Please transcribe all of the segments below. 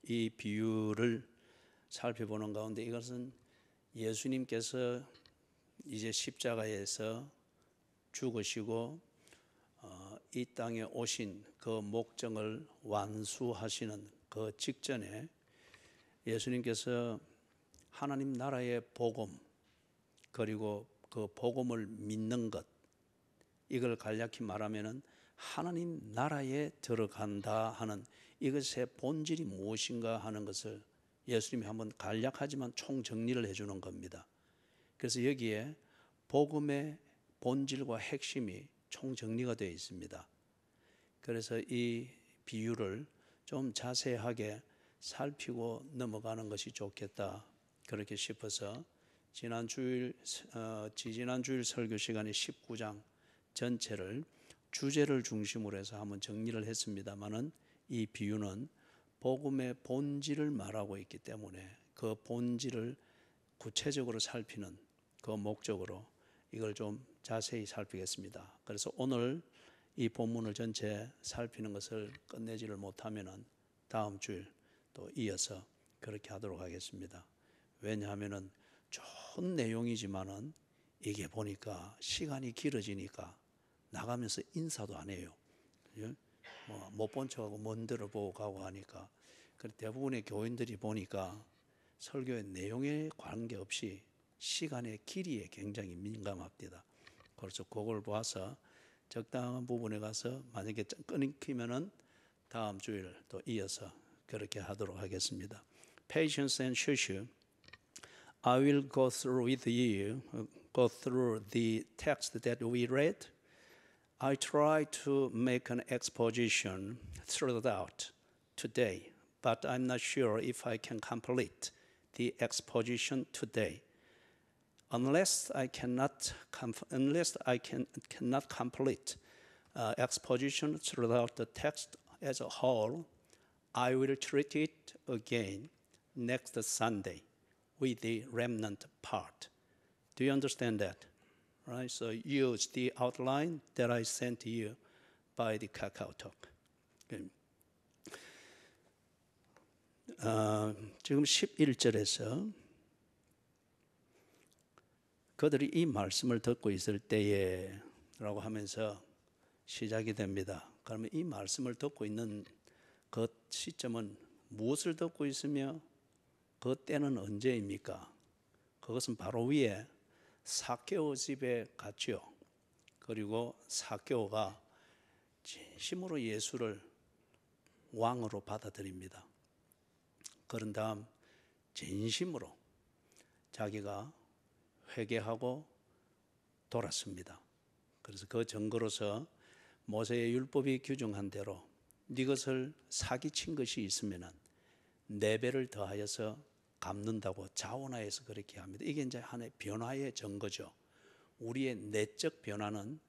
이 비유를 살펴보는 가운데 이것은 예수님께서 이제 십자가에서 죽으시고 이 땅에 오신 그 목적을 완수하시는 그 직전에 예수님께서 하나님 나라의 복음 그리고 그 복음을 믿는 것, 이걸 간략히 말하면은 하나님 나라에 들어간다 하는 이것의 본질이 무엇인가 하는 것을 예수님이 한번 간략하지만 총정리를 해주는 겁니다. 그래서 여기에 복음의 본질과 핵심이 총정리가 되어 있습니다. 그래서 이 비유를 좀 자세하게 살피고 넘어가는 것이 좋겠다 그렇게 싶어서 지난 주일 설교 시간에 19장 전체를 주제를 중심으로 해서 한번 정리를 했습니다마는 이 비유는 복음의 본질을 말하고 있기 때문에 그 본질을 구체적으로 살피는 그 목적으로 이걸 좀 자세히 살피겠습니다. 그래서 오늘 이 본문을 전체 살피는 것을 끝내지를 못하면은 다음 주일 또 이어서 그렇게 하도록 하겠습니다. 왜냐하면은 좋은 내용이지만은 이게 보니까 시간이 길어지니까 나가면서 인사도 안 해요. 못 본 척하고 먼 데로 보고 가고 하니까 대부분의 교인들이 보니까 설교의 내용에 관계없이 시간의 길이에 굉장히 민감합니다. 그래서 그걸 봐서 적당한 부분에 가서 만약에 끊기면은 다음 주일 또 이어서 그렇게 하도록 하겠습니다. Patience and Shushu. I will go through the text that we read. I try to make an exposition throughout today, but I'm not sure if I can complete the exposition today. Unless I cannot complete exposition throughout the text as a whole, I will treat it again next Sunday with the remnant part. Do you understand that? Right? So use the outline that I sent to you by the KakaoTalk. 지금 11절에서 그들이 이 말씀을 듣고 있을 때에 라고 하면서 시작이 됩니다. 그러면 이 말씀을 듣고 있는 그 시점은 무엇을 듣고 있으며 그 때는 언제입니까? 그것은 바로 위에 삭개오 집에 갔죠. 그리고 삭개오가 진심으로 예수를 왕으로 받아들입니다. 그런 다음 진심으로 자기가 회개하고 돌았습니다. 그래서 그 증거로서 모세의 율법이 규정한 대로 이것을 사기친 것이 있으면 4배를 더하여서 갚는다고 자원하여서 그렇게 합니다. 이게 이제 하나의 변화의 증거죠. 우리의 내적 변화는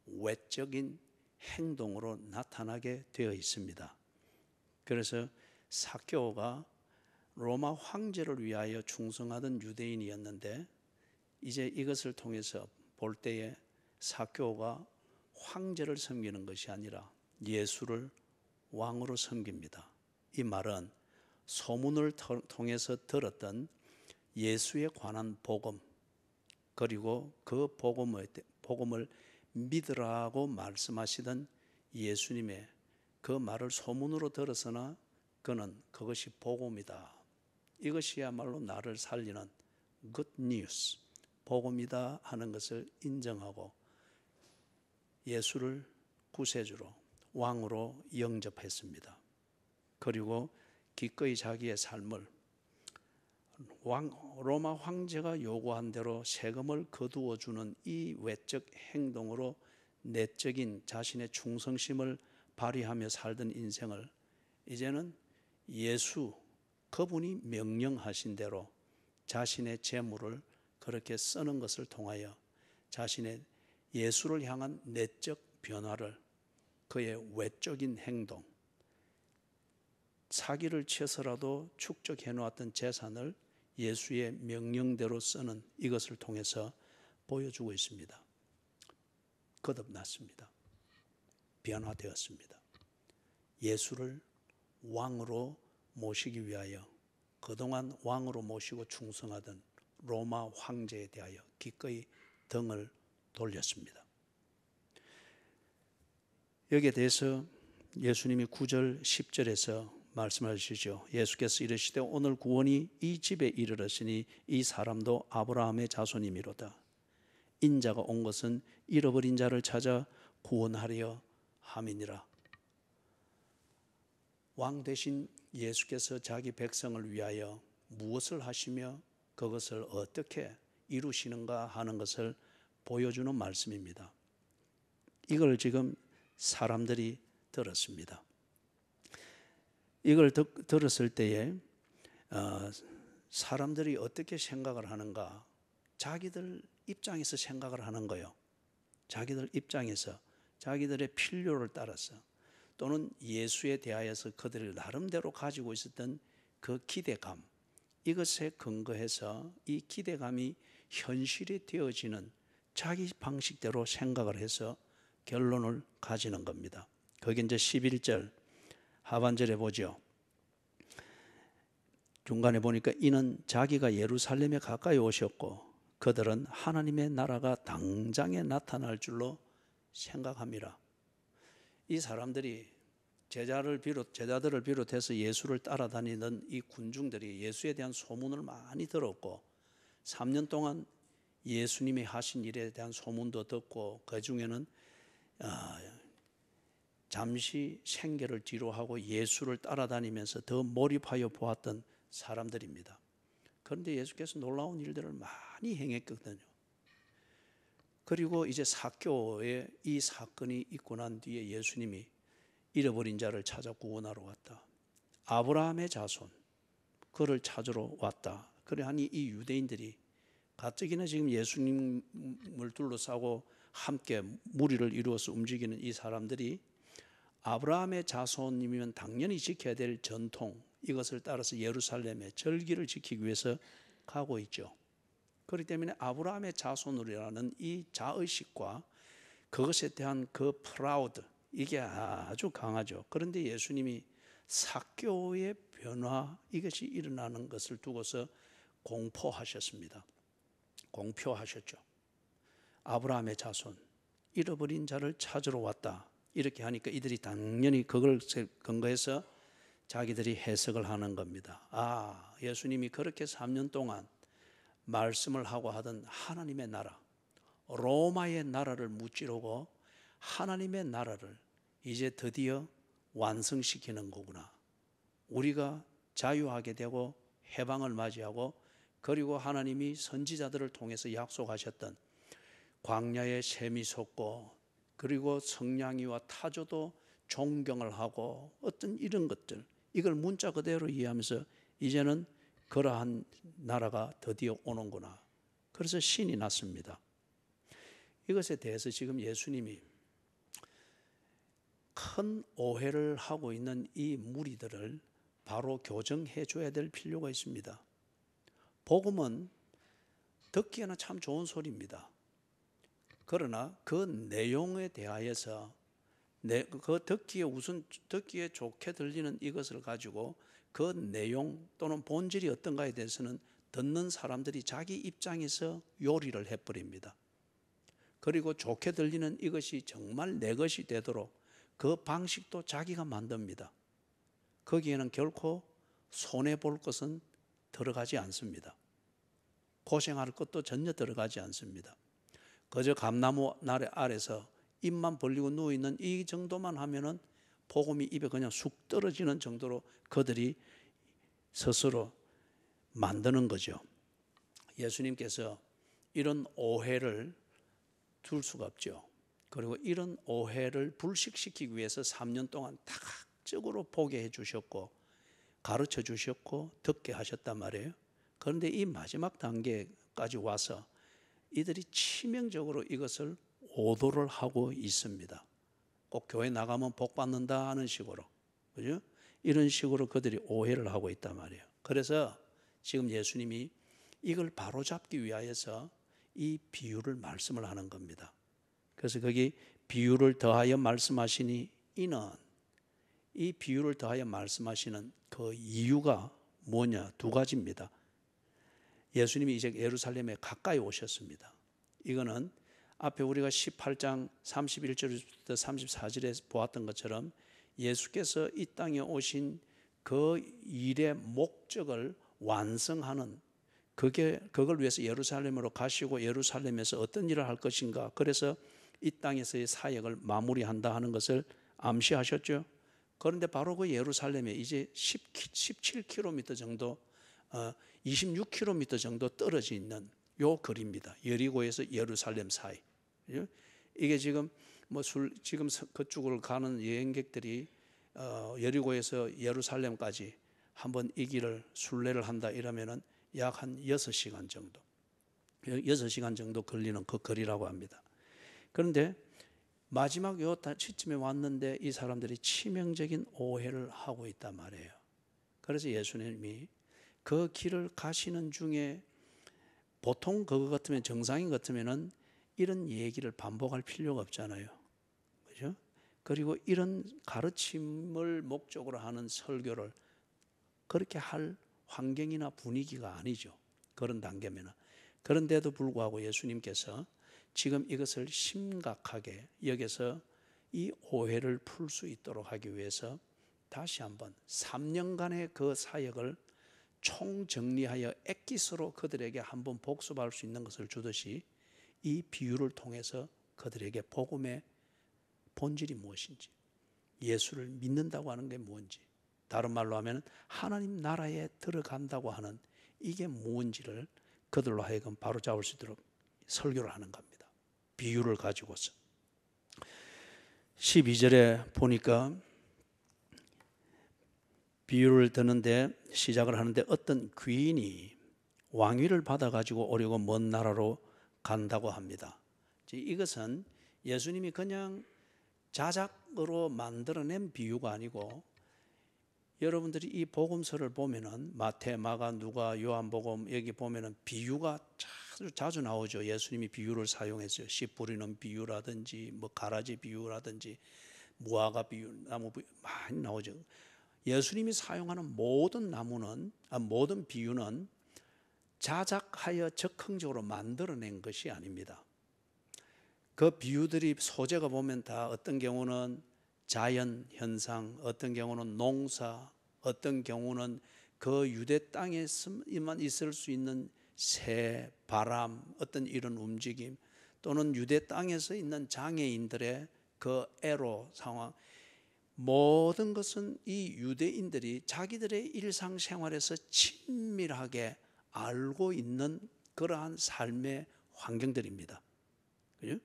외적인 행동으로 나타나게 되어 있습니다. 그래서 삭개오가 로마 황제를 위하여 충성하던 유대인이었는데 이제 이것을 통해서 볼 때에 삭개오가 황제를 섬기는 것이 아니라 예수를 왕으로 섬깁니다. 이 말은 소문을 통해서 들었던 예수에 관한 복음 그리고 그 복음을 믿으라고 말씀하시던 예수님의 그 말을 소문으로 들었으나 그는 그것이 복음이다. 이것이야말로 나를 살리는 good news, 복음이다 하는 것을 인정하고 예수를 구세주로 왕으로 영접했습니다. 그리고 기꺼이 자기의 삶을 로마 황제가 요구한 대로 세금을 거두어 주는 이 외적 행동으로 내적인 자신의 충성심을 발휘하며 살던 인생을 이제는 예수 그분이 명령하신 대로 자신의 재물을 그렇게 쓰는 것을 통하여 자신의 예수를 향한 내적 변화를 그의 외적인 행동, 사기를 치어서라도 축적해 놓았던 재산을 예수의 명령대로 쓰는 이것을 통해서 보여주고 있습니다. 거듭났습니다. 변화되었습니다. 예수를 왕으로 모시기 위하여 그동안 왕으로 모시고 충성하던 로마 황제에 대하여 기꺼이 등을 돌렸습니다. 여기에 대해서 예수님이 9절 10절에서 말씀하시죠. 예수께서 이르시되 오늘 구원이 이 집에 이르렀으니 이 사람도 아브라함의 자손이미로다. 인자가 온 것은 잃어버린 자를 찾아 구원하려 함이니라. 왕 대신 예수께서 자기 백성을 위하여 무엇을 하시며 그것을 어떻게 이루시는가 하는 것을 보여주는 말씀입니다. 이걸 지금 사람들이 들었습니다. 이걸 들었을 때에 사람들이 어떻게 생각을 하는가? 자기들 입장에서 생각을 하는 거예요. 자기들 입장에서 자기들의 필요를 따라서 또는 예수에 대하여서 그들이 나름대로 가지고 있었던 그 기대감, 이것에 근거해서 이 기대감이 현실이 되어지는 자기 방식대로 생각을 해서 결론을 가지는 겁니다. 거기 이제 11절 하반절에 보죠. 중간에 보니까 이는 자기가 예루살렘에 가까이 오셨고 그들은 하나님의 나라가 당장에 나타날 줄로 생각함이라. 이 사람들이 제자들을 비롯해서 예수를 따라다니던 이 군중들이 예수에 대한 소문을 많이 들었고 3년 동안 예수님이 하신 일에 대한 소문도 듣고 그 중에는 잠시 생계를 뒤로하고 예수를 따라다니면서 더 몰입하여 보았던 사람들입니다. 그런데 예수께서 놀라운 일들을 많이 행했거든요. 그리고 이제 삭개오의 이 사건이 있고 난 뒤에 예수님이 잃어버린 자를 찾아 구원하러 왔다. 아브라함의 자손, 그를 찾으러 왔다. 그래 하니 이 유대인들이 가뜩이나 지금 예수님을 둘러싸고 함께 무리를 이루어서 움직이는 이 사람들이 아브라함의 자손이면 당연히 지켜야 될 전통, 이것을 따라서 예루살렘의 절기를 지키기 위해서 가고 있죠. 그렇기 때문에 아브라함의 자손이라는 이 자의식과 그것에 대한 그 프라우드, 이게 아주 강하죠. 그런데 예수님이 삭개오의 변화, 이것이 일어나는 것을 두고서 공포하셨습니다. 공표하셨죠. 아브라함의 자손, 잃어버린 자를 찾으러 왔다. 이렇게 하니까 이들이 당연히 그걸 근거해서 자기들이 해석을 하는 겁니다. 아, 예수님이 그렇게 3년 동안 말씀을 하고 하던 하나님의 나라, 로마의 나라를 무찌르고 하나님의 나라를 이제 드디어 완성시키는 거구나. 우리가 자유하게 되고 해방을 맞이하고 그리고 하나님이 선지자들을 통해서 약속하셨던 광야의 샘이 솟고 그리고 성냥이와 타조도 존경을 하고 어떤 이런 것들, 이걸 문자 그대로 이해하면서 이제는 그러한 나라가 드디어 오는구나. 그래서 신이 났습니다. 이것에 대해서 지금 예수님이 큰 오해를 하고 있는 이 무리들을 바로 교정해 줘야 될 필요가 있습니다. 복음은 듣기에는 참 좋은 소리입니다. 그러나 그 내용에 대하여서 그 듣기에 좋게 들리는 이것을 가지고 그 내용 또는 본질이 어떤가에 대해서는 듣는 사람들이 자기 입장에서 요리를 해버립니다. 그리고 좋게 들리는 이것이 정말 내 것이 되도록 그 방식도 자기가 만듭니다. 거기에는 결코 손해볼 것은 들어가지 않습니다. 고생할 것도 전혀 들어가지 않습니다. 그저 감나무 나래 아래서 입만 벌리고 누워있는 이 정도만 하면은 복음이 입에 그냥 쑥 떨어지는 정도로 그들이 스스로 만드는 거죠. 예수님께서 이런 오해를 둘 수가 없죠. 그리고 이런 오해를 불식시키기 위해서 3년 동안 다각적으로 보게 해주셨고 가르쳐 주셨고 듣게 하셨단 말이에요. 그런데 이 마지막 단계까지 와서 이들이 치명적으로 이것을 오도를 하고 있습니다. 꼭 교회 나가면 복 받는다 하는 식으로, 그죠? 이런 식으로 그들이 오해를 하고 있단 말이에요. 그래서 지금 예수님이 이걸 바로잡기 위하여서 이 비유를 말씀을 하는 겁니다. 그래서 거기 비유를 더하여 말씀하시니 이는 이 비유를 더하여 말씀하시는 그 이유가 뭐냐? 두 가지입니다. 예수님이 이제 예루살렘에 가까이 오셨습니다. 이거는 앞에 우리가 18장 31절부터 34절에 보았던 것처럼 예수께서 이 땅에 오신 그 일의 목적을 완성하는, 그걸 위해서 예루살렘으로 가시고 예루살렘에서 어떤 일을 할 것인가, 그래서 이 땅에서의 사역을 마무리한다 하는 것을 암시하셨죠. 그런데 바로 그 예루살렘에 이제 17km 정도 26km 정도 떨어져 있는 요 거리입니다. 여리고에서 예루살렘 사이. 이게 지금 지금 그쪽으로 가는 여행객들이 여리고에서 예루살렘까지 한번 이 길을 순례를 한다 이러면은 약 한 6시간 정도, 6시간 정도 걸리는 그 거리라고 합니다. 그런데 마지막 요 시점에 왔는데 이 사람들이 치명적인 오해를 하고 있단 말이에요. 그래서 예수님이 그 길을 가시는 중에, 보통 그거 같으면, 정상인 같으면은 이런 얘기를 반복할 필요가 없잖아요. 그죠? 그리고 이런 가르침을 목적으로 하는 설교를 그렇게 할 환경이나 분위기가 아니죠. 그런 단계면은. 그런데도 불구하고 예수님께서 지금 이것을 심각하게 여기서 이 오해를 풀 수 있도록 하기 위해서 다시 한번 3년간의 그 사역을 총정리하여 엑기스로 그들에게 한번 복습할 수 있는 것을 주듯이 이 비유를 통해서 그들에게 복음의 본질이 무엇인지, 예수를 믿는다고 하는 게 뭔지, 다른 말로 하면 하나님 나라에 들어간다고 하는 이게 뭔지를 그들로 하여금 바로잡을 수 있도록 설교를 하는 겁니다. 비유를 가지고서. 12절에 보니까 비유를 드는데, 시작을 하는데 어떤 귀인이 왕위를 받아가지고 오려고 먼 나라로 간다고 합니다. 이것은 예수님이 그냥 자작으로 만들어낸 비유가 아니고, 여러분들이 이 복음서를 보면은 마태, 마가, 누가, 요한복음 여기 보면은 비유가 자주 나오죠. 예수님이 비유를 사용했어요. 씨 뿌리는 비유라든지 가라지 비유라든지 무화과 비유, 나무 비유 많이 나오죠. 예수님이 사용하는 모든 모든 비유는 자작하여 적극적으로 만들어낸 것이 아닙니다. 그 비유들이 소재가 보면 다 어떤 경우는 자연 현상, 어떤 경우는 농사, 어떤 경우는 그 유대 땅에만 있을 수 있는 새, 바람, 어떤 이런 움직임, 또는 유대 땅에서 있는 장애인들의 그 애로 상황, 모든 것은 이 유대인들이 자기들의 일상생활에서 친밀하게 알고 있는 그러한 삶의 환경들입니다. 그죠?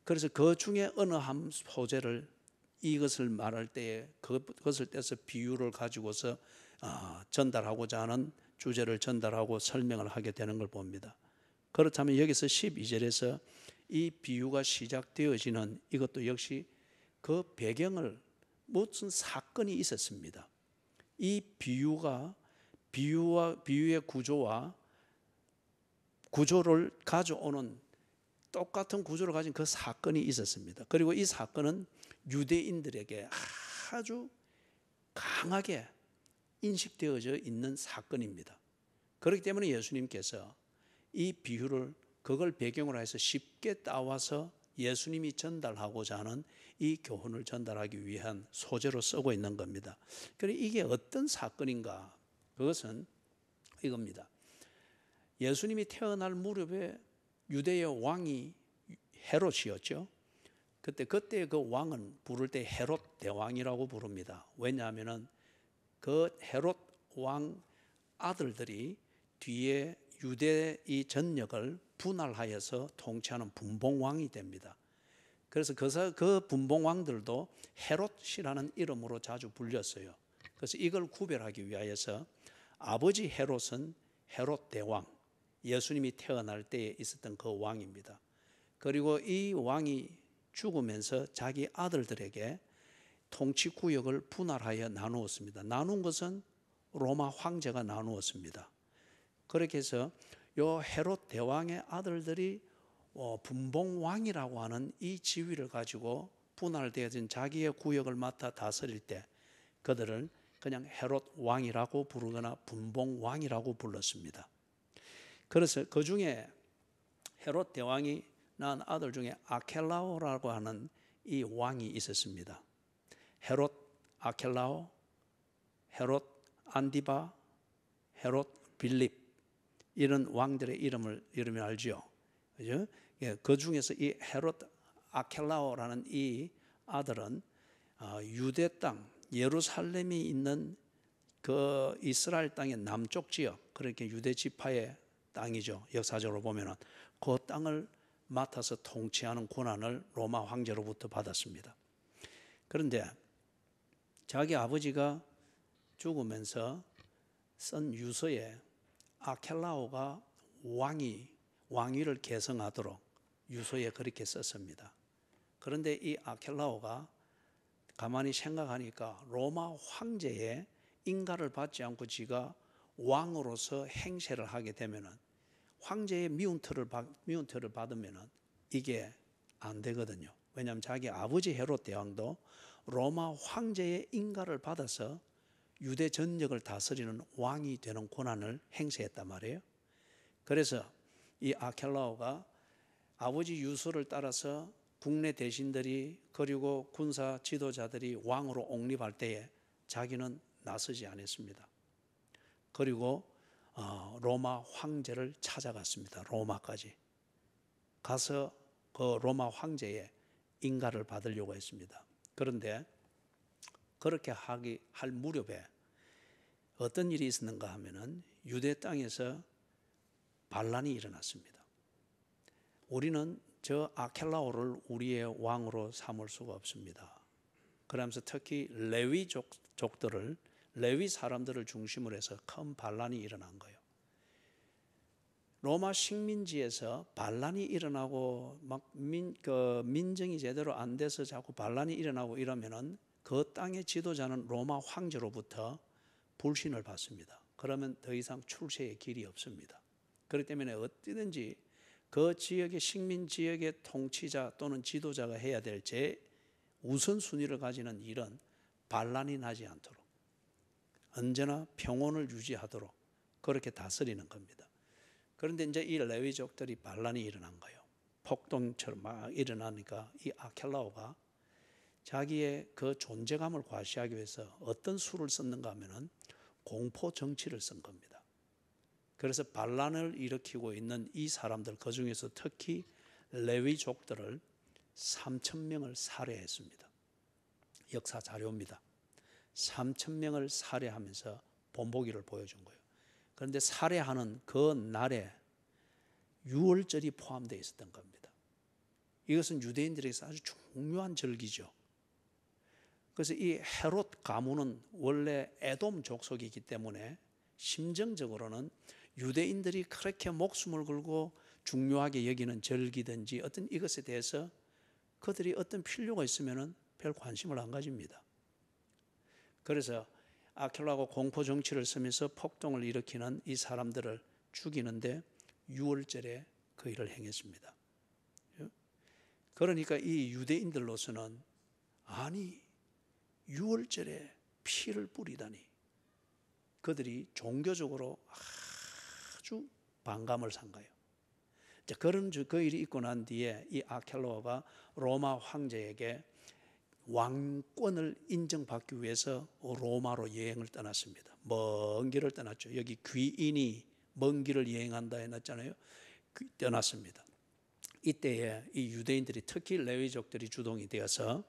그래서 그 중에 어느 한 소재를, 이것을 말할 때에 그것을 떼서 비유를 가지고서 전달하고자 하는 주제를 전달하고 설명을 하게 되는 걸 봅니다. 그렇다면 여기서 12절에서 이 비유가 시작되어지는 이것도 역시 그 배경을, 무슨 사건이 있었습니다. 이 비유의 구조를 가져오는 똑같은 구조를 가진 그 사건이 있었습니다. 그리고 이 사건은 유대인들에게 아주 강하게 인식되어져 있는 사건입니다. 그렇기 때문에 예수님께서 이 비유를 그걸 배경으로 해서 쉽게 따와서 예수님이 전달하고자 하는 이 교훈을 전달하기 위한 소재로 쓰고 있는 겁니다. 그런데 이게 어떤 사건인가? 그것은 이겁니다. 예수님이 태어날 무렵에 유대의 왕이 헤롯이었죠. 그때 그 왕은 부를 때 헤롯 대왕이라고 부릅니다. 왜냐하면은 그 헤롯 왕 아들들이 뒤에 유대의 전역을 분할하여서 통치하는 분봉왕이 됩니다. 그래서 그 분봉왕들도 헤롯이라는 이름으로 자주 불렸어요. 그래서 이걸 구별하기 위하여서 아버지 헤롯은 헤롯 대왕, 예수님이 태어날 때에 있었던 그 왕입니다. 그리고 이 왕이 죽으면서 자기 아들들에게 통치구역을 분할하여 나누었습니다. 나눈 것은 로마 황제가 나누었습니다. 그렇게 해서 요 헤롯 대왕의 아들들이 분봉왕이라고 하는 이 지위를 가지고 분할되어진 자기의 구역을 맡아 다스릴 때, 그들을 그냥 헤롯 왕이라고 부르거나 분봉 왕이라고 불렀습니다. 그래서 그 중에 헤롯 대왕이 낳은 아들 중에 아켈라오라고 하는 이 왕이 있었습니다. 헤롯 아켈라오, 헤롯 안디바, 헤롯 빌립, 이런 왕들의 이름을 알죠. 그죠? 예, 그 중에서 이 헤롯 아켈라오라는 이 아들은 유대 땅 예루살렘이 있는 그 이스라엘 땅의 남쪽 지역, 그렇게 유대 지파의 땅이죠. 역사적으로 보면은 그 땅을 맡아서 통치하는 권한을 로마 황제로부터 받았습니다. 그런데 자기 아버지가 죽으면서 쓴 유서에 아켈라오가 왕위를 계승하도록 유서에 그렇게 썼습니다. 그런데 이 아켈라오가 가만히 생각하니까 로마 황제의 인가를 받지 않고 지가 왕으로서 행세를 하게 되면은 황제의 미운털을 받으면은 이게 안 되거든요. 왜냐하면 자기 아버지 헤롯 대왕도 로마 황제의 인가를 받아서 유대 전역을 다스리는 왕이 되는 권한을 행사했단 말이에요. 그래서 이 아켈라오가 아버지 유서를 따라서 국내 대신들이 그리고 군사 지도자들이 왕으로 옹립할 때에 자기는 나서지 않았습니다. 그리고 로마 황제를 찾아갔습니다. 로마까지 가서 그 로마 황제의 인가를 받으려고 했습니다. 그런데 그렇게 할 무렵에 어떤 일이 있었는가 하면은 유대 땅에서 반란이 일어났습니다. 우리는 저 아켈라오를 우리의 왕으로 삼을 수가 없습니다. 그러면서 특히 레위 사람들을 중심으로 해서 큰 반란이 일어난 거예요. 로마 식민지에서 반란이 일어나고 막 민정이 제대로 안 돼서 자꾸 반란이 일어나고 이러면은 그 땅의 지도자는 로마 황제로부터 불신을 받습니다. 그러면 더 이상 출세의 길이 없습니다. 그렇기 때문에 어디든지 그 지역의 식민 지역의 통치자 또는 지도자가 해야 될 제 우선순위를 가지는 일은 반란이 나지 않도록 언제나 평온을 유지하도록 그렇게 다스리는 겁니다. 그런데 이제 이 레위족들이 반란이 일어난 거예요. 폭동처럼 막 일어나니까 이 아켈라오가 자기의 그 존재감을 과시하기 위해서 어떤 수를 썼는가 하면은 공포 정치를 쓴 겁니다. 그래서 반란을 일으키고 있는 이 사람들, 그 중에서 특히 레위족들을 3,000명을 살해했습니다. 역사 자료입니다. 3,000명을 살해하면서 본보기를 보여준 거예요. 그런데 살해하는 그 날에 유월절이 포함되어 있었던 겁니다. 이것은 유대인들에게서 아주 중요한 절기죠. 그래서 이 헤롯 가문은 원래 에돔 족속이기 때문에 심정적으로는 유대인들이 그렇게 목숨을 걸고 중요하게 여기는 절기든지 어떤 이것에 대해서 그들이 어떤 필요가 있으면 별 관심을 안 가집니다. 그래서 아켈라오가 공포 정치를 쓰면서 폭동을 일으키는 이 사람들을 죽이는데 6월절에 그 일을 행했습니다. 그러니까 이 유대인들로서는 아니 6월절에 피를 뿌리다니 그들이 종교적으로 아주 반감을 산 거예요. 그런 그 일이 있고 난 뒤에 이 아켈라오가 로마 황제에게 왕권을 인정받기 위해서 로마로 여행을 떠났습니다. 먼 길을 떠났죠. 여기 귀인이 먼 길을 여행한다 해놨잖아요. 떠났습니다. 이때에 이 유대인들이 특히 레위족들이 주동이 되어서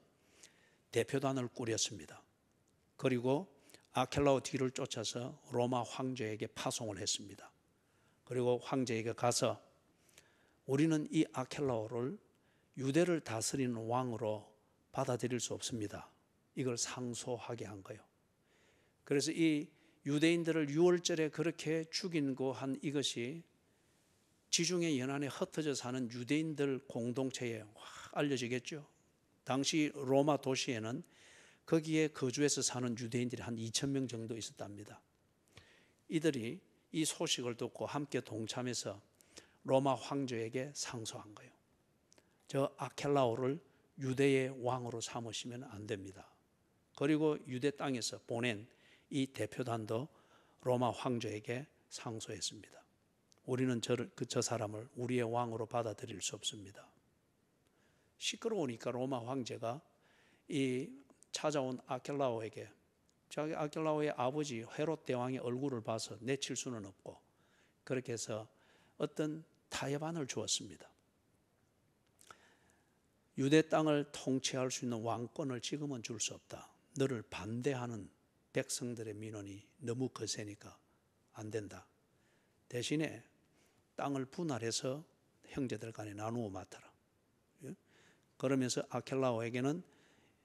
대표단을 꾸렸습니다. 그리고 아켈라오 뒤를 쫓아서 로마 황제에게 파송을 했습니다. 그리고 황제에게 가서 우리는 이 아켈라오를 유대를 다스리는 왕으로 받아들일 수 없습니다. 이걸 상소하게 한 거예요. 그래서 이 유대인들을 6월절에 그렇게 죽이고 한 이것이 지중해 연안에 흩어져 사는 유대인들 공동체에 확 알려지겠죠. 당시 로마 도시에는 거기에 거주해서 사는 유대인들이 한 2,000명 정도 있었답니다. 이들이 이 소식을 듣고 함께 동참해서 로마 황제에게 상소한 거예요. 저 아켈라오를 유대의 왕으로 삼으시면 안 됩니다. 그리고 유대 땅에서 보낸 이 대표단도 로마 황제에게 상소했습니다. 우리는 저 사람을 우리의 왕으로 받아들일 수 없습니다. 시끄러우니까 로마 황제가 이 찾아온 아켈라오에게 자기 아켈라오의 아버지 헤롯 대왕의 얼굴을 봐서 내칠 수는 없고 그렇게 해서 어떤 타협안을 주었습니다. 유대 땅을 통치할 수 있는 왕권을 지금은 줄 수 없다. 너를 반대하는 백성들의 민원이 너무 거세니까 안 된다. 대신에 땅을 분할해서 형제들 간에 나누어 맡아라. 그러면서 아켈라오에게는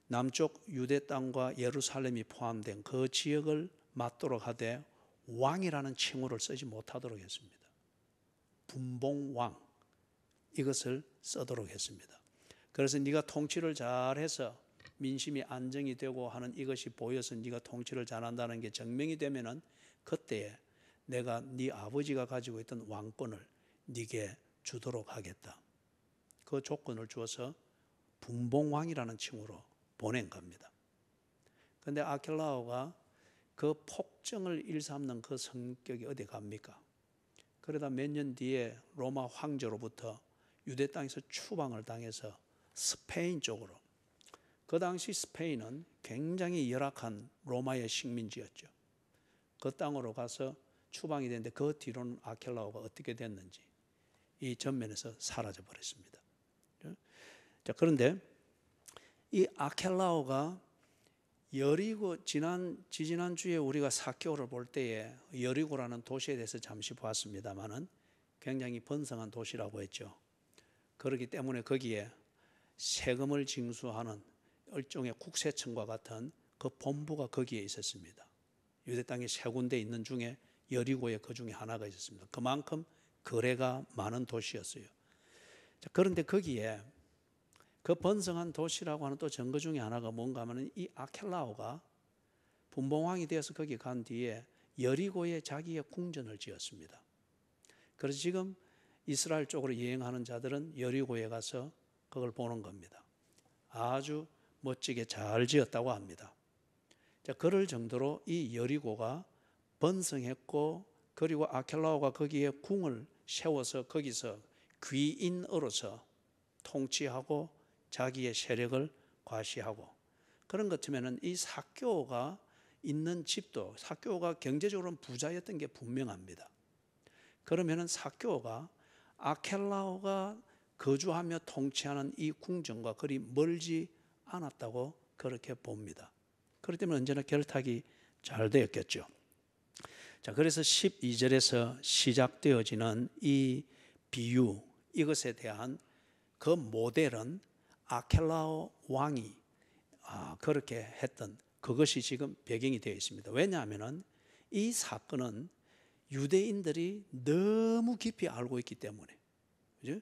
남쪽 유대 땅과 예루살렘이 포함된 그 지역을 맡도록 하되 왕이라는 칭호를 쓰지 못하도록 했습니다. 분봉왕 이것을 쓰도록 했습니다. 그래서 네가 통치를 잘해서 민심이 안정이 되고 하는 이것이 보여서 네가 통치를 잘한다는 게 증명이 되면은 그때에 내가 네 아버지가 가지고 있던 왕권을 네게 주도록 하겠다. 그 조건을 주어서 분봉왕이라는 칭호로 보낸 겁니다. 그런데 아켈라오가 그 폭정을 일삼는 그 성격이 어디 갑니까? 그러다 몇 년 뒤에 로마 황제로부터 유대 땅에서 추방을 당해서 스페인 쪽으로, 그 당시 스페인은 굉장히 열악한 로마의 식민지였죠. 그 땅으로 가서 추방이 됐는데 그 뒤로는 아켈라오가 어떻게 됐는지 이 전면에서 사라져 버렸습니다. 자, 그런데 이 아켈라오가 여리고 지지난주에 우리가 사개오를 볼 때에 여리고라는 도시에 대해서 잠시 보았습니다만은 굉장히 번성한 도시라고 했죠. 그렇기 때문에 거기에 세금을 징수하는 일종의 국세청과 같은 그 본부가 거기에 있었습니다. 유대 땅에 세 군데 있는 중에 여리고에 그 중에 하나가 있었습니다. 그만큼 거래가 많은 도시였어요. 자, 그런데 거기에 그 번성한 도시라고 하는 또 증거 중에 하나가 뭔가 하면 이 아켈라오가 분봉왕이 되어서 거기 간 뒤에 여리고에 자기의 궁전을 지었습니다. 그래서 지금 이스라엘 쪽으로 여행하는 자들은 여리고에 가서 그걸 보는 겁니다. 아주 멋지게 잘 지었다고 합니다. 자, 그럴 정도로 이 여리고가 번성했고 그리고 아켈라오가 거기에 궁을 세워서 거기서 귀인으로서 통치하고 자기의 세력을 과시하고 그런 것 같으면 이 사개오가 있는 집도 사개오가 경제적으로는 부자였던 게 분명합니다. 그러면은 사개오가 아켈라오가 거주하며 통치하는 이 궁전과 그리 멀지 않았다고 그렇게 봅니다. 그렇기 때문에 언제나 결탁이 잘 되었겠죠. 자, 그래서 12절에서 시작되어지는 이 비유 이것에 대한 그 모델은 아켈라오 왕이 그렇게 했던 그것이 지금 배경이 되어 있습니다. 왜냐하면 이 사건은 유대인들이 너무 깊이 알고 있기 때문에, 그죠?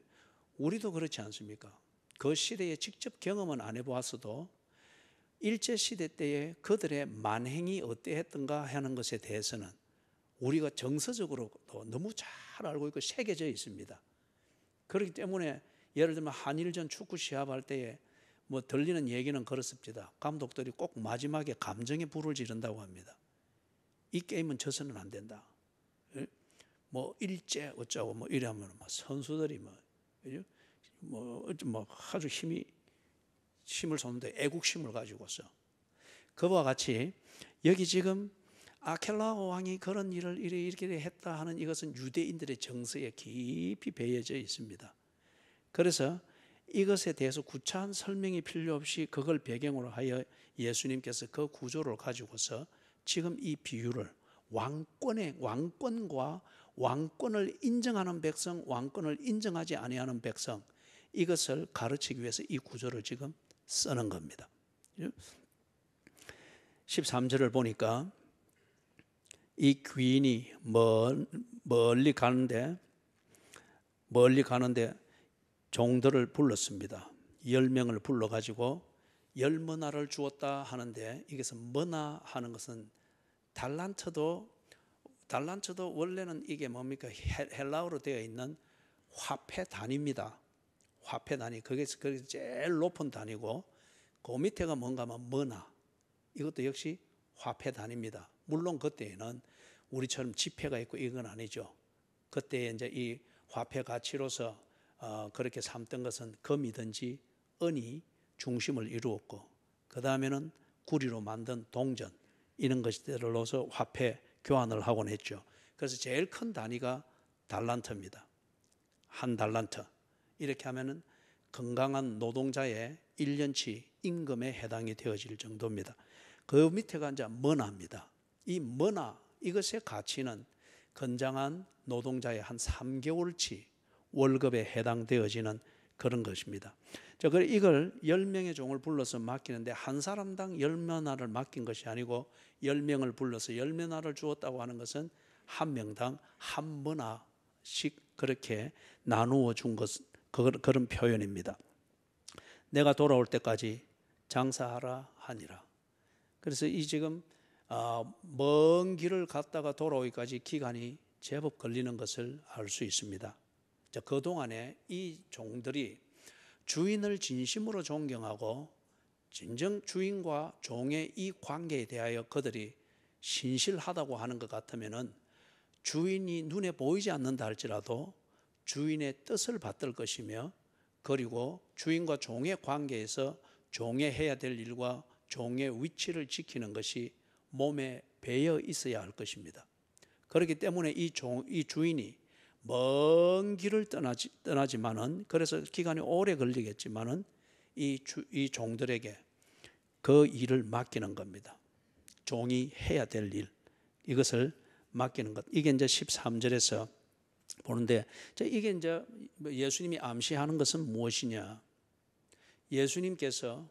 우리도 그렇지 않습니까? 그 시대에 직접 경험은 안 해보았어도 일제시대 때에 그들의 만행이 어떠했던가 하는 것에 대해서는 우리가 정서적으로도 너무 잘 알고 있고 새겨져 있습니다. 그렇기 때문에 예를 들면 한일전 축구 시합할 때에 뭐 들리는 얘기는 그렇습니다. 감독들이 꼭 마지막에 감정의 불을 지른다고 합니다. 이 게임은 져서는 안 된다. 뭐 일제 어쩌고 뭐 이러면 뭐 선수들이 뭐 아주 힘을 쏟는데 애국심을 가지고서 그와 같이 여기 지금 아켈라오 왕이 그런 일을 이렇게 했다 하는 이것은 유대인들의 정서에 깊이 배어져 있습니다. 그래서 이것에 대해서 구차한 설명이 필요 없이 그걸 배경으로 하여 예수님께서 그 구조를 가지고서 지금 이 비유를 왕권과 왕권을 인정하는 백성, 왕권을 인정하지 아니하는 백성 이것을 가르치기 위해서 이 구조를 지금 쓰는 겁니다. 13절을 보니까 이 귀인이 멀리 가는데 종들을 불렀습니다. 10명을 불러가지고 10머나를 주었다 하는데 이것은 머나 하는 것은 달란트도 원래는 이게 뭡니까? 헬라어로 되어 있는 화폐 단위입니다. 화폐 단위. 그게 제일 높은 단위고 그 밑에가 뭔가 하면 머나. 이것도 역시 화폐단입니다. 물론 그때에는 우리처럼 지폐가 있고 이건 아니죠. 그때 이제 이 화폐 가치로서 그렇게 삼던 것은 금이든지 은이 중심을 이루었고, 그 다음에는 구리로 만든 동전 이런 것들로서 화폐 교환을 하곤 했죠. 그래서 제일 큰 단위가 달란트입니다. 한 달란트. 이렇게 하면은 건강한 노동자의 1년치 임금에 해당이 되어질 정도입니다. 그 밑에가 이제 머나입니다. 이 머나 이것의 가치는 건장한 노동자의 한 3개월치 월급에 해당되어지는 그런 것입니다. 자, 그래 이걸 10명의 종을 불러서 맡기는데 한 사람당 10머나를 맡긴 것이 아니고 10명을 불러서 10머나를 주었다고 하는 것은 한 명당 한 머나씩 그렇게 나누어 준 것, 그런 표현입니다. 내가 돌아올 때까지 장사하라 하니라. 그래서 이 지금 먼 길을 갔다가 돌아오기까지 기간이 제법 걸리는 것을 알 수 있습니다. 자, 그동안에 이 종들이 주인을 진심으로 존경하고 진정 주인과 종의 이 관계에 대하여 그들이 신실하다고 하는 것 같으면은 주인이 눈에 보이지 않는다 할지라도 주인의 뜻을 받들 것이며, 그리고 주인과 종의 관계에서 종의 해야 될 일과 종의 위치를 지키는 것이 몸에 배어 있어야 할 것입니다. 그렇기 때문에 이 주인이 먼 길을 떠나지만은, 그래서 기간이 오래 걸리겠지만은 이 종들에게 그 일을 맡기는 겁니다. 종이 해야 될 일, 이것을 맡기는 것. 이게 이제 13절에서 보는데, 이게 이제 예수님이 암시하는 것은 무엇이냐? 예수님께서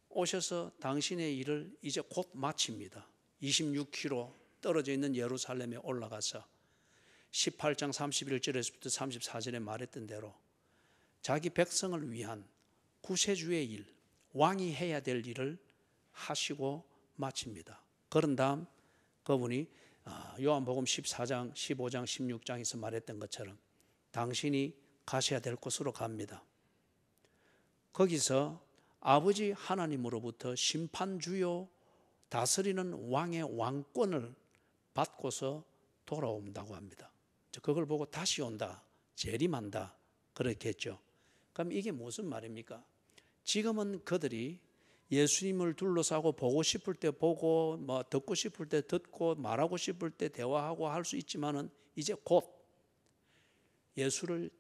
오셔서 당신의 일을 이제 곧 마칩니다. 26km 떨어져 있는 예루살렘에 올라가서 18장 31절에서부터 34절에 말했던 대로 자기 백성을 위한 구세주의 일, 왕이 해야 될 일을 하시고 마칩니다. 그런 다음 그분이 요한복음 14장, 15장, 16장에서 말했던 것처럼 당신이 가셔야 될 곳으로 갑니다. 거기서 아버지 하나님으로부터 심판주요 다스리는 왕의 왕권을 받고서 돌아온다고 합니다. 그걸 보고 다시 온다, 재림한다 그렇게 했죠. 그럼 이게 무슨 말입니까? 지금은 그들이 예수님을 둘러싸고 보고 싶을 때 보고, 듣고 싶을 때 듣고, 말하고 싶을 때 대화하고 할 수 있지만은 이제 곧 예수를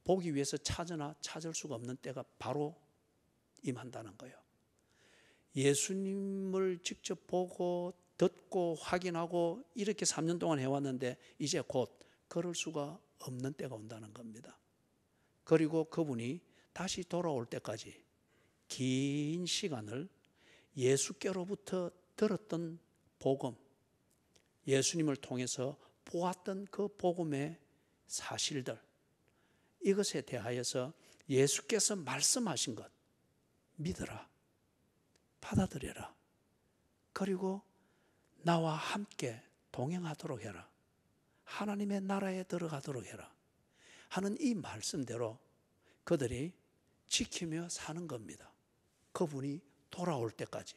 보기 위해서 찾으나 찾을 수가 없는 때가 바로 임한다는 거예요. 예수님을 직접 보고 듣고 확인하고 이렇게 3년 동안 해왔는데 이제 곧 그럴 수가 없는 때가 온다는 겁니다. 그리고 그분이 다시 돌아올 때까지 긴 시간을 예수께로부터 들었던 복음, 예수님을 통해서 보았던 그 복음의 사실들, 이것에 대하여서 예수께서 말씀하신 것 믿어라, 받아들여라, 그리고 나와 함께 동행하도록 해라, 하나님의 나라에 들어가도록 해라 하는 이 말씀대로 그들이 지키며 사는 겁니다. 그분이 돌아올 때까지.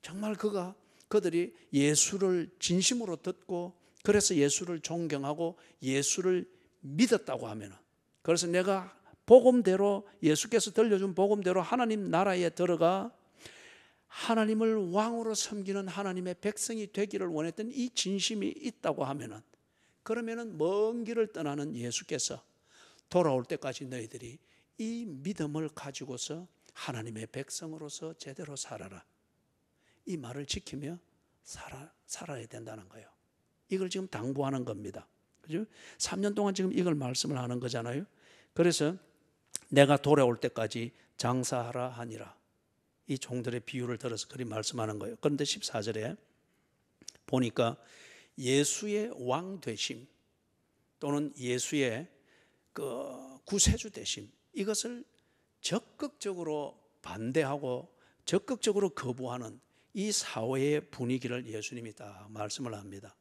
정말 그들이 예수를 진심으로 듣고 그래서 예수를 존경하고 예수를 믿었다고 하면은, 그래서 내가 복음대로, 예수께서 들려준 복음대로 하나님 나라에 들어가 하나님을 왕으로 섬기는 하나님의 백성이 되기를 원했던 이 진심이 있다고 하면은, 그러면은 먼 길을 떠나는 예수께서 돌아올 때까지 너희들이 이 믿음을 가지고서 하나님의 백성으로서 제대로 살아라, 이 말을 지키며 살아야 된다는 거예요. 이걸 지금 당부하는 겁니다. 그죠? 3년 동안 지금 이걸 말씀을 하는 거잖아요. 그래서 내가 돌아올 때까지 장사하라 하니라, 이 종들의 비유를 들어서 그리 말씀하는 거예요. 그런데 14절에 보니까 예수의 왕 되심 또는 예수의 그 구세주 되심, 이것을 적극적으로 반대하고 적극적으로 거부하는 이 사회의 분위기를 예수님이 다 말씀을 합니다.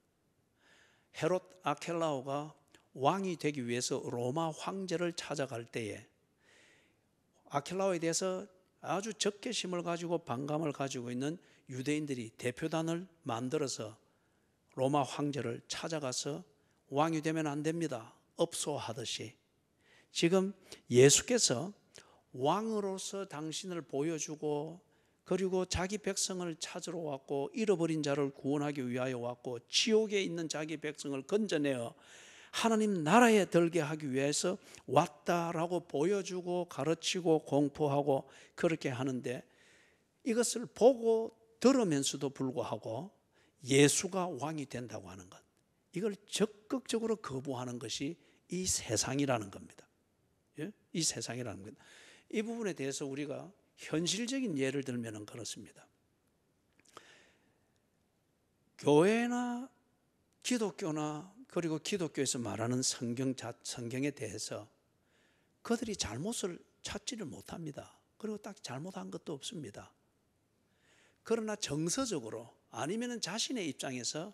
헤롯 아켈라오가 왕이 되기 위해서 로마 황제를 찾아갈 때에 아켈라오에 대해서 아주 적개심을 가지고 반감을 가지고 있는 유대인들이 대표단을 만들어서 로마 황제를 찾아가서 왕이 되면 안 됩니다. 업소하듯이. 지금 예수께서 왕으로서 당신을 보여주고 그리고 자기 백성을 찾으러 왔고 잃어버린 자를 구원하기 위하여 왔고 지옥에 있는 자기 백성을 건져내어 하나님 나라에 들게 하기 위해서 왔다라고 보여주고 가르치고 공포하고 그렇게 하는데 이것을 보고 들으면서도 불구하고 예수가 왕이 된다고 하는 것, 이걸 적극적으로 거부하는 것이 이 세상이라는 겁니다. 예? 이 세상이라는 겁니다. 이 부분에 대해서 우리가 현실적인 예를 들면 그렇습니다. 교회나 기독교나 그리고 기독교에서 말하는 성경에 대해서 그들이 잘못을 찾지를 못합니다. 그리고 딱 잘못한 것도 없습니다. 그러나 정서적으로 아니면 자신의 입장에서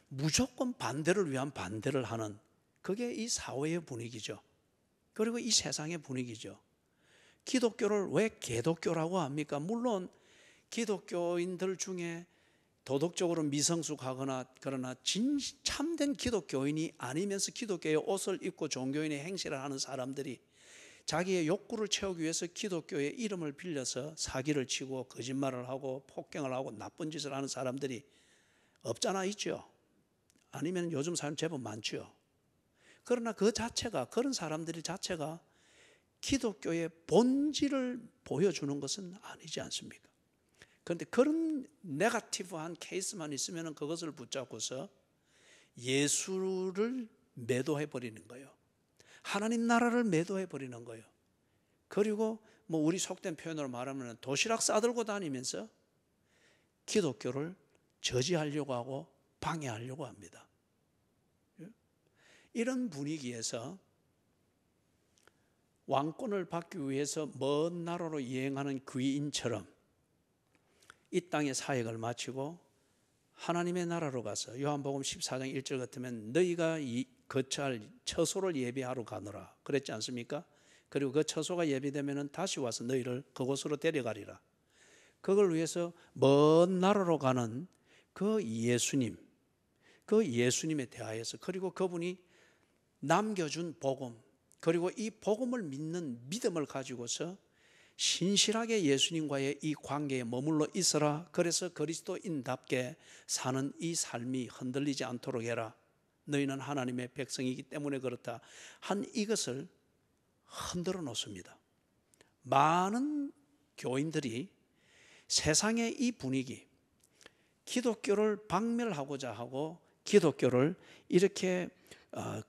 무조건 반대를 위한 반대를 하는 그게 이 사회의 분위기죠. 그리고 이 세상의 분위기죠. 기독교를 왜 개독교라고 합니까? 물론 기독교인들 중에 도덕적으로 미성숙하거나 그러나 참된 기독교인이 아니면서 기독교의 옷을 입고 종교인의 행실을 하는 사람들이 자기의 욕구를 채우기 위해서 기독교의 이름을 빌려서 사기를 치고 거짓말을 하고 폭행을 하고 나쁜 짓을 하는 사람들이 없잖아 있죠. 아니면 요즘 사람 제법 많죠. 그러나 그 자체가, 그런 사람들 자체가 기독교의 본질을 보여주는 것은 아니지 않습니까? 그런데 그런 네거티브한 케이스만 있으면 그것을 붙잡고서 예수를 매도해 버리는 거예요. 하나님 나라를 매도해 버리는 거예요. 그리고 뭐 우리 속된 표현으로 말하면 도시락 싸들고 다니면서 기독교를 저지하려고 하고 방해하려고 합니다. 이런 분위기에서 왕권을 받기 위해서 먼 나라로 여행하는 귀인처럼 이 땅의 사역을 마치고 하나님의 나라로 가서 요한복음 14장 1절 같으면 너희가 거처할 처소를 예비하러 가노라 그랬지 않습니까? 그리고 그 처소가 예비되면 다시 와서 너희를 그곳으로 데려가리라. 그걸 위해서 먼 나라로 가는 그 예수님, 그 예수님에 대하여서 그리고 그분이 남겨준 복음, 그리고 이 복음을 믿는 믿음을 가지고서 신실하게 예수님과의 이 관계에 머물러 있어라. 그래서 그리스도인답게 사는 이 삶이 흔들리지 않도록 해라. 너희는 하나님의 백성이기 때문에 그렇다. 한 이것을 흔들어 놓습니다. 많은 교인들이 세상의 이 분위기, 기독교를 박멸하고자 하고 기독교를 이렇게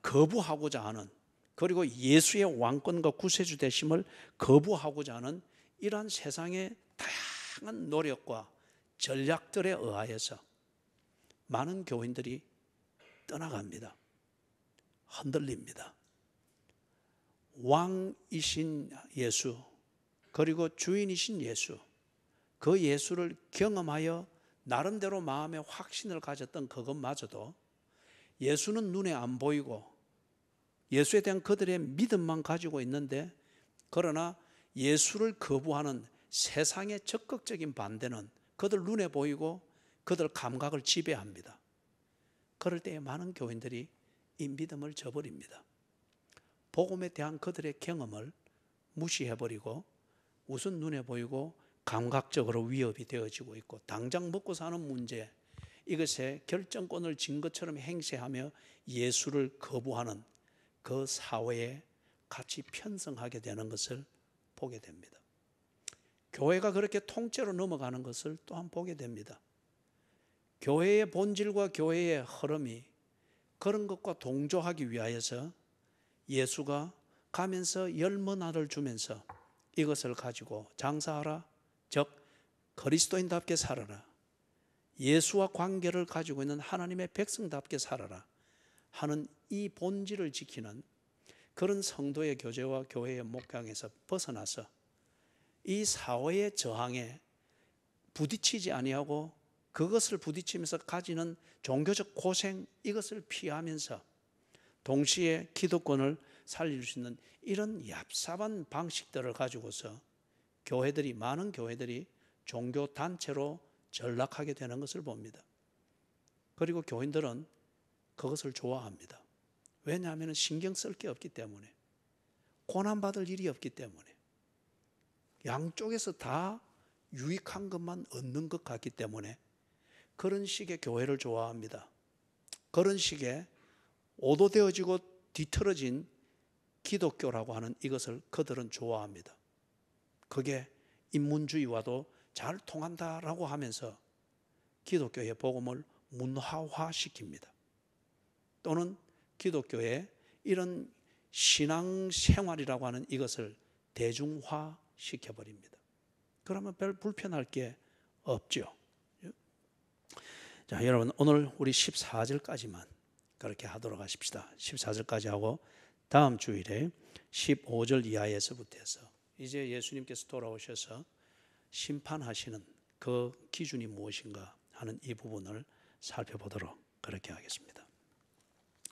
거부하고자 하는, 그리고 예수의 왕권과 구세주 되심을 거부하고자 하는 이러한 세상의 다양한 노력과 전략들에 의하여서 많은 교인들이 떠나갑니다. 흔들립니다. 왕이신 예수, 그리고 주인이신 예수, 그 예수를 경험하여 나름대로 마음에 확신을 가졌던 그것마저도 예수는 눈에 안 보이고 예수에 대한 그들의 믿음만 가지고 있는데, 그러나 예수를 거부하는 세상의 적극적인 반대는 그들 눈에 보이고 그들 감각을 지배합니다. 그럴 때에 많은 교인들이 이 믿음을 저버립니다. 복음에 대한 그들의 경험을 무시해버리고 우선 눈에 보이고 감각적으로 위협이 되어지고 있고 당장 먹고 사는 문제, 이것에 결정권을 진 것처럼 행세하며 예수를 거부하는 그 사회에 같이 편성하게 되는 것을 보게 됩니다. 교회가 그렇게 통째로 넘어가는 것을 또한 보게 됩니다. 교회의 본질과 교회의 흐름이 그런 것과 동조하기 위하여서 예수가 가면서 10문화를 주면서 이것을 가지고 장사하라, 즉 그리스도인답게 살아라, 예수와 관계를 가지고 있는 하나님의 백성답게 살아라 하는 이 본질을 지키는 그런 성도의 교제와 교회의 목양에서 벗어나서 이 사회의 저항에 부딪히지 아니하고 그것을 부딪히면서 가지는 종교적 고생, 이것을 피하면서 동시에 기득권을 살릴 수 있는 이런 얍삽한 방식들을 가지고서 많은 교회들이 종교 단체로 전락하게 되는 것을 봅니다. 그리고 교인들은 그것을 좋아합니다. 왜냐하면 신경 쓸 게 없기 때문에, 고난받을 일이 없기 때문에, 양쪽에서 다 유익한 것만 얻는 것 같기 때문에 그런 식의 교회를 좋아합니다. 그런 식의 오도되어지고 뒤틀어진 기독교라고 하는 이것을 그들은 좋아합니다. 그게 인문주의와도 잘 통한다라고 하면서 기독교의 복음을 문화화시킵니다. 또는 기독교의 이런 신앙생활이라고 하는 이것을 대중화시켜버립니다. 그러면 별 불편할 게 없죠. 자, 여러분 오늘 우리 14절까지만 그렇게 하도록 하십시다. 14절까지 하고 다음 주일에 15절 이하에서부터 해서 이제 예수님께서 돌아오셔서 심판하시는 그 기준이 무엇인가 하는 이 부분을 살펴보도록 그렇게 하겠습니다.